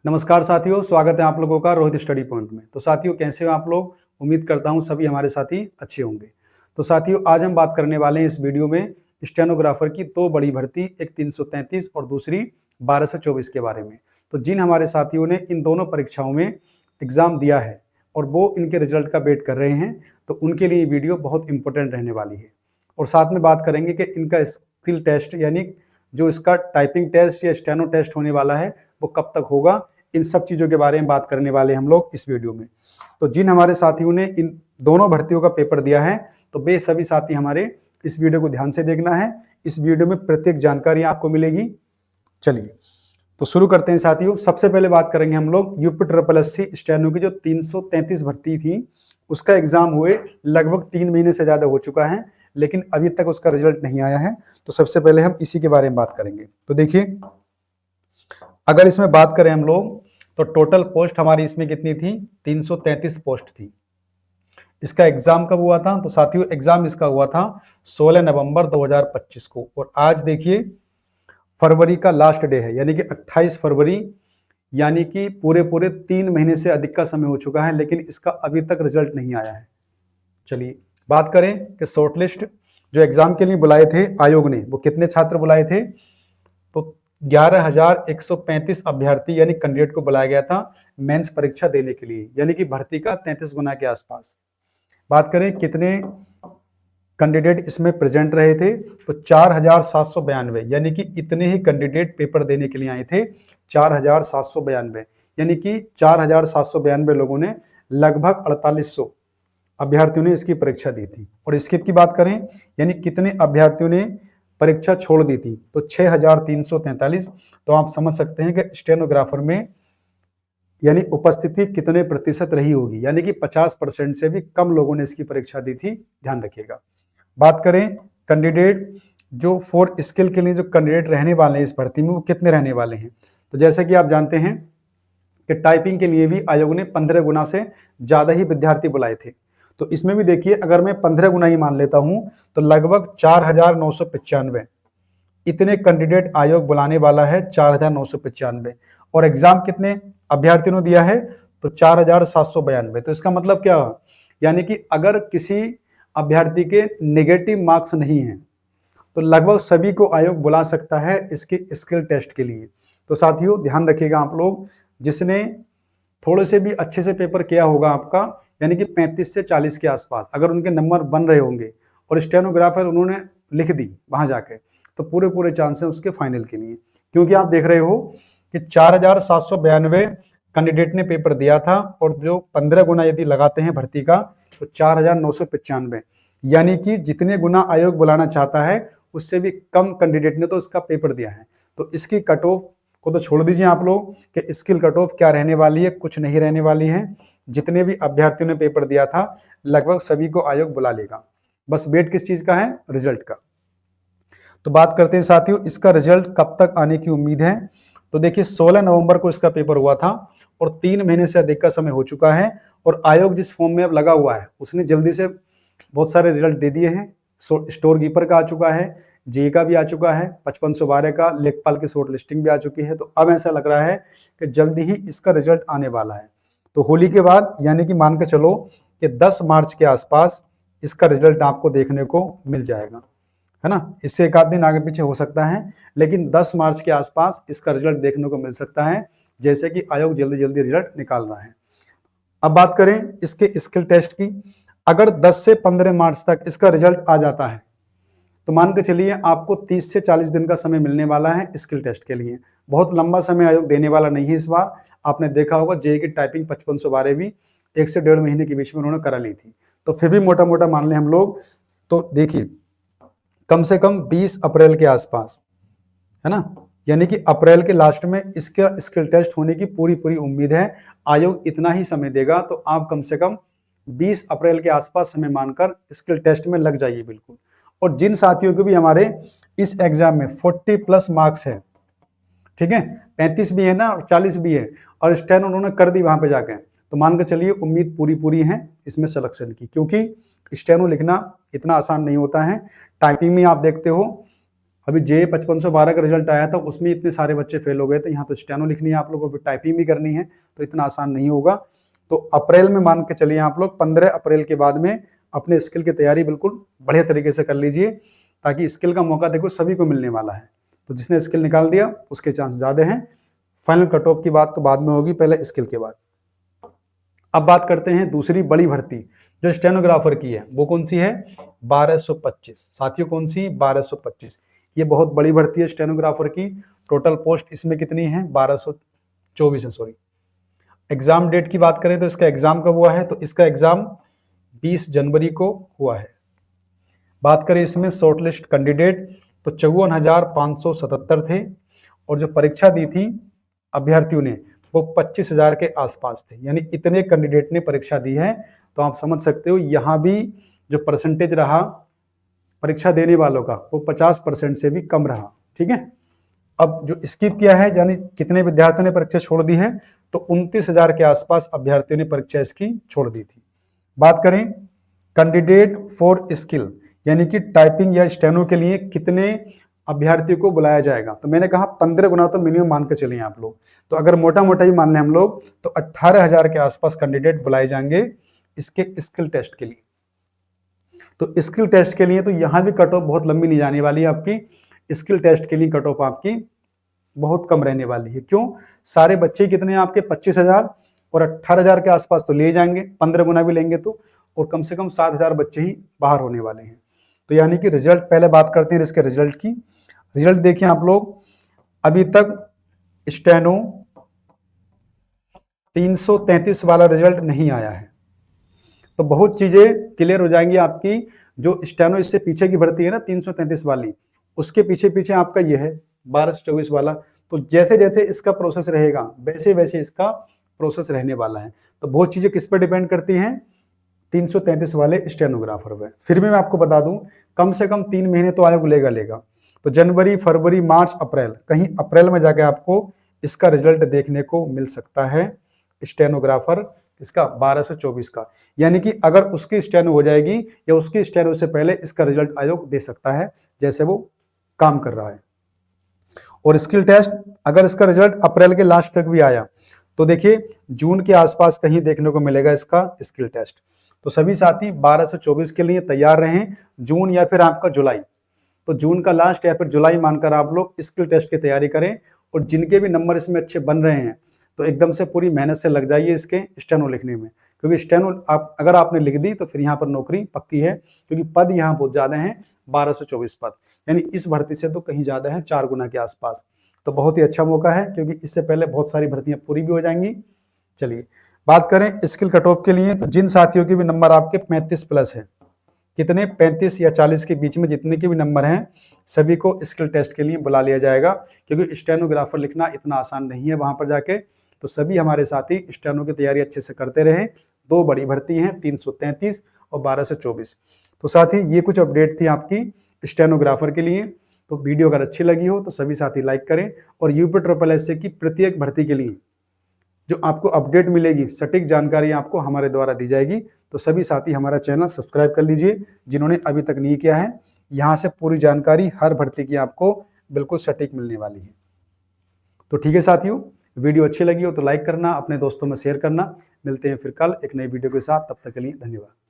नमस्कार साथियों, स्वागत है आप लोगों का रोहित स्टडी पॉइंट में। तो साथियों, कैसे हो आप लोग? उम्मीद करता हूं सभी हमारे साथी अच्छे होंगे। तो साथियों, आज हम बात करने वाले हैं इस वीडियो में स्टेनोग्राफर की दो बड़ी भर्ती, एक 333 और दूसरी 1224 के बारे में। तो जिन हमारे साथियों ने इन दोनों परीक्षाओं में एग्जाम दिया है और वो इनके रिजल्ट का वेट कर रहे हैं, तो उनके लिए वीडियो बहुत इंपॉर्टेंट रहने वाली है। और साथ में बात करेंगे कि इनका स्किल टेस्ट यानी जो इसका टाइपिंग टेस्ट या स्टेनो टेस्ट होने वाला है वो कब तक होगा, इन सब चीज़ों के बारे में बात करने वाले हैं हम लोग इस वीडियो में। तो जिन हमारे साथियों ने इन दोनों भर्तियों का पेपर दिया है, तो वे सभी साथी हमारे इस वीडियो को ध्यान से देखना है। इस वीडियो में प्रत्येक जानकारी आपको मिलेगी। चलिए तो शुरू करते हैं साथियों। सबसे पहले बात करेंगे हम लोग यूपी ट्रिपल एससी स्टेनो की जो 333 भर्ती थी, उसका एग्जाम हुए लगभग 3 महीने से ज़्यादा हो चुका है, लेकिन अभी तक उसका रिजल्ट नहीं आया है। तो सबसे पहले हम इसी के बारे में बात करेंगे। तो देखिए, अगर इसमें बात करें हम लोग, तो टोटल पोस्ट हमारी इसमें कितनी थी? 333 पोस्ट थी। इसका एग्जाम कब हुआ था? तो साथियों, एग्जाम इसका हुआ था 16 नवंबर 2025 को, और आज देखिए फरवरी का लास्ट डे है, यानी कि 28 फरवरी, यानी कि पूरे 3 महीने से अधिक का समय हो चुका है, लेकिन इसका अभी तक रिजल्ट नहीं आया है। चलिए बात करें कि शॉर्टलिस्ट जो एग्जाम के लिए बुलाए थे आयोग ने, वो कितने छात्र बुलाए थे? तो 11,135 अभ्यर्थी यानी कैंडिडेट को बुलाया गया था मेंस परीक्षा देने के लिए, यानी कि भर्ती का 33 गुना के आसपास। बात करें कितने कैंडिडेट इसमें प्रेजेंट रहे थे, तो 4,792, यानी कि इतने ही कैंडिडेट पेपर देने के लिए आए थे। 4,792, यानी कि 4,792 लोगों ने, लगभग 4800 अभ्यर्थियों ने इसकी परीक्षा दी थी। और स्किप की बात करें, यानी कितने अभ्यर्थियों ने परीक्षा छोड़ दी थी, तो 6,343। तो आप समझ सकते हैं कि स्टेनोग्राफर में यानी उपस्थिति कितने प्रतिशत रही होगी, यानी कि 50% से भी कम लोगों ने इसकी परीक्षा दी थी। ध्यान रखिएगा। बात करें कैंडिडेट जो फोर स्किल के लिए जो कैंडिडेट रहने वाले हैं इस भर्ती में, वो कितने रहने वाले हैं? तो जैसे कि आप जानते हैं कि टाइपिंग के लिए भी आयोग ने 15 गुना से ज्यादा ही विद्यार्थी बुलाए थे। तो इसमें भी देखिए, अगर मैं 15 गुना ही मान लेता हूं, तो लगभग 4,995 इतने कैंडिडेट आयोग बुलाने वाला है। 4,995, और एग्जाम कितने अभ्यर्थियों ने दिया है? तो 4,792। तो इसका मतलब क्या हुआ? यानी कि अगर किसी अभ्यर्थी के नेगेटिव मार्क्स नहीं हैं, तो लगभग सभी को आयोग बुला सकता है इसके स्किल टेस्ट के लिए। तो साथियों, ध्यान रखिएगा आप लोग, जिसने थोड़े से भी अच्छे से पेपर किया होगा आपका, यानी कि 35 से 40 के आसपास, अगर उनके नंबर बन रहे होंगे और स्टेनोग्राफर उन्होंने लिख दी वहां जाके, तो पूरे चांस है उसके फाइनल के लिए। क्योंकि आप देख रहे हो कि 4,792 कैंडिडेट ने पेपर दिया था, और जो 15 गुना यदि लगाते हैं भर्ती का, तो 4,995, यानी कि जितने गुना आयोग बुलाना चाहता है उससे भी कम कैंडिडेट ने तो इसका पेपर दिया है। तो इसकी कट ऑफ को तो छोड़ दीजिए आप लोग कि स्किल कट ऑफ क्या रहने वाली है, कुछ नहीं रहने वाली है। जितने भी अभ्यर्थियों ने पेपर दिया था, लगभग सभी को आयोग बुला लेगा। बस वेट किस चीज का है? रिजल्ट का। तो बात करते हैं साथियों, इसका रिजल्ट कब तक आने की उम्मीद है? तो देखिए, 16 नवंबर को इसका पेपर हुआ था, और 3 महीने से अधिक का समय हो चुका है, और आयोग जिस फॉर्म में अब लगा हुआ है उसने जल्दी से बहुत सारे रिजल्ट दे दिए हैं। स्टोर कीपर का आ चुका है, जे का भी आ चुका है, 5512 का, लेखपाल की शॉर्ट लिस्टिंग भी आ चुकी है। तो अब ऐसा लग रहा है कि जल्दी ही इसका रिजल्ट आने वाला है। तो होली के बाद, यानी कि मान के चलो कि 10 मार्च के आसपास इसका रिजल्ट आपको देखने को मिल जाएगा, है ना। इससे एक आध दिन आगे पीछे हो सकता है, लेकिन 10 मार्च के आसपास इसका रिजल्ट देखने को मिल सकता है, जैसे कि आयोग जल्दी जल्दी रिजल्ट निकाल रहा है। अब बात करें इसके स्किल टेस्ट की। अगर 10 से 15 मार्च तक इसका रिजल्ट आ जाता है, तो मान के चलिए आपको 30 से 40 दिन का समय मिलने वाला है स्किल टेस्ट के लिए। बहुत लंबा समय आयोग देने वाला नहीं है इस बार। आपने देखा होगा जेईई की टाइपिंग 5512 भी 1 से 1.5 महीने के बीच में उन्होंने करा ली थी। तो फिर भी मोटा मोटा मान लें हम लोग, तो देखिए कम से कम 20 अप्रैल के आसपास, है ना, यानी कि अप्रैल के लास्ट में इसका स्किल टेस्ट होने की पूरी उम्मीद है। आयोग इतना ही समय देगा, तो आप कम से कम 20 अप्रैल के आसपास समय मानकर स्किल टेस्ट में लग जाइए बिल्कुल। और जिन साथियों को भी हमारे इस एग्जाम में 40+ मार्क्स है, ठीक है, 35 भी है ना और 40 भी है, और स्टैन उन्होंने कर दी वहां पे जाके, तो मान के चलिए उम्मीद पूरी है इसमें सिलेक्शन की। क्योंकि स्टेनो लिखना इतना आसान नहीं होता है। टाइपिंग में आप देखते हो अभी जे 5512 का रिजल्ट आया था, उसमें इतने सारे बच्चे फेल हो गए थे। यहाँ तो स्टेनो लिखनी है आप लोगों को, टाइपिंग भी करनी है, तो इतना आसान नहीं होगा। तो अप्रैल में मान के चलिए आप लोग 15 अप्रैल के बाद में अपने स्किल की तैयारी बिल्कुल बढ़िया तरीके से कर लीजिए, ताकि स्किल का मौका देखो सभी को मिलने वाला है। तो जिसने स्किल निकाल दिया उसके चांस ज़्यादा हैं। फाइनल कट ऑफ की बात तो बाद में होगी, पहले स्किल के बाद। अब बात करते हैं दूसरी बड़ी भर्ती जो स्टेनोग्राफर की है, वो कौन सी है? 1225। साथियों कौन सी? 1225। ये बहुत बड़ी भर्ती है स्टेनोग्राफर की। टोटल पोस्ट इसमें कितनी है? 1224 है, सॉरी। एग्जाम डेट की बात करें तो इसका एग्जाम कब हुआ है? तो इसका एग्जाम 20 जनवरी को हुआ है। बात करें इसमें शॉर्टलिस्ट कैंडिडेट तो 54,577 थे, और जो परीक्षा दी थी अभ्यर्थियों ने वो 25,000 के आसपास थे। यानी इतने कैंडिडेट ने परीक्षा दी है। तो आप समझ सकते हो यहाँ भी जो परसेंटेज रहा परीक्षा देने वालों का वो 50% से भी कम रहा। ठीक है। अब जो स्किप किया है, यानी कितने विद्यार्थियों ने परीक्षा छोड़ दी है, तो 29,000 के आसपास अभ्यर्थियों ने परीक्षा इसकी छोड़ दी थी। बात करें कैंडिडेट फॉर स्किल, यानी कि टाइपिंग या स्टेनो के लिए कितने अभ्यर्थियों को बुलाया जाएगा, तो मैंने कहा 15 गुना तो मिनिमम मान के चलिए आप लोग। तो अगर मोटा मोटा ही मान लें हम लोग, तो 18,000 के आसपास कैंडिडेट बुलाए जाएंगे इसके स्किल टेस्ट के लिए। तो स्किल टेस्ट के लिए तो यहाँ भी कट ऑफ बहुत लंबी नहीं जाने वाली है आपकी। स्किल टेस्ट के लिए कट ऑफ आपकी बहुत कम रहने वाली है। क्यों? सारे बच्चे कितने हैं आपके? 25,000, और 18,000 के आसपास तो ले जाएंगे, 15 गुना भी लेंगे तो, और कम से कम 7,000 बच्चे ही बाहर होने वाले हैं। तो यानी कि रिजल्ट पहले बात करते हैं इसके रिजल्ट की। रिजल्ट देखिए आप लोग, अभी तक स्टेनो 333 वाला रिजल्ट नहीं आया है। तो बहुत चीजें क्लियर हो जाएंगी आपकी। जो स्टेनो इससे पीछे की भर्ती है ना 333 वाली, उसके पीछे पीछे आपका ये है 1224 वाला। तो जैसे जैसे इसका प्रोसेस रहेगा वैसे वैसे इसका प्रोसेस रहने वाला है। तो बहुत चीजें किस पर डिपेंड करती हैं? 333 वाले स्टेनोग्राफर पे। फिर भी मैं आपको बता दूं, कम से कम 3 महीने तो आयोग लेगा। तो जनवरी, फरवरी, मार्च, अप्रैल, कहीं अप्रैल में जाके आपको इसका रिजल्ट देखने को मिल सकता है स्टेनोग्राफर इसका 1224 का। यानी कि अगर उसकी स्टेनो हो जाएगी या उसकी स्टेनो से पहले इसका रिजल्ट आयोग दे सकता है, जैसे वो काम कर रहा है। और स्किल टेस्ट अगर इसका रिजल्ट अप्रैल के लास्ट तक भी आया तो देखिए जून के आसपास कहीं देखने को मिलेगा इसका स्किल टेस्ट। तो सभी साथी 1224 के लिए तैयार रहें। जून या फिर आपका जुलाई, तो जून का लास्ट या फिर जुलाई मानकर आप लोग स्किल टेस्ट की तैयारी करें। और जिनके भी नंबर इसमें अच्छे बन रहे हैं तो एकदम से पूरी मेहनत से लग जाइए इसके स्टेनो लिखने में, क्योंकि स्टेनो अगर आपने लिख दी तो फिर यहाँ पर नौकरी पक्की है, क्योंकि पद यहाँ बहुत ज्यादा हैं, 1224 पद, यानी इस भर्ती से तो कहीं ज्यादा है, 4 गुना के आसपास। तो बहुत ही अच्छा मौका है, क्योंकि इससे पहले बहुत सारी भर्तियां पूरी भी हो जाएंगी। चलिए बात करें स्किल कट ऑफ के लिए, तो जिन साथियों के भी नंबर आपके 35 प्लस है, कितने 35 या 40 के बीच में जितने के भी नंबर हैं, सभी को स्किल टेस्ट के लिए बुला लिया जाएगा, क्योंकि स्टेनोग्राफर लिखना इतना आसान नहीं है वहां पर जाके। तो सभी हमारे साथी स्टेनो की तैयारी अच्छे से करते रहें। 2 बड़ी भर्ती हैं, 333 और 1224। तो साथी ये कुछ अपडेट थी आपकी स्टेनोग्राफर के लिए। तो वीडियो अगर अच्छी लगी हो तो सभी साथी लाइक करें, और यूपी की प्रत्येक भर्ती के लिए जो आपको अपडेट मिलेगी, सटीक जानकारी आपको हमारे द्वारा दी जाएगी। तो सभी साथी हमारा चैनल सब्सक्राइब कर लीजिए जिन्होंने अभी तक नहीं किया है। यहाँ से पूरी जानकारी हर भर्ती की आपको बिल्कुल सटीक मिलने वाली है। तो ठीक है साथियों, वीडियो अच्छी लगी हो तो लाइक करना, अपने दोस्तों में शेयर करना। मिलते हैं फिर कल एक नई वीडियो के साथ, तब तक के लिए धन्यवाद।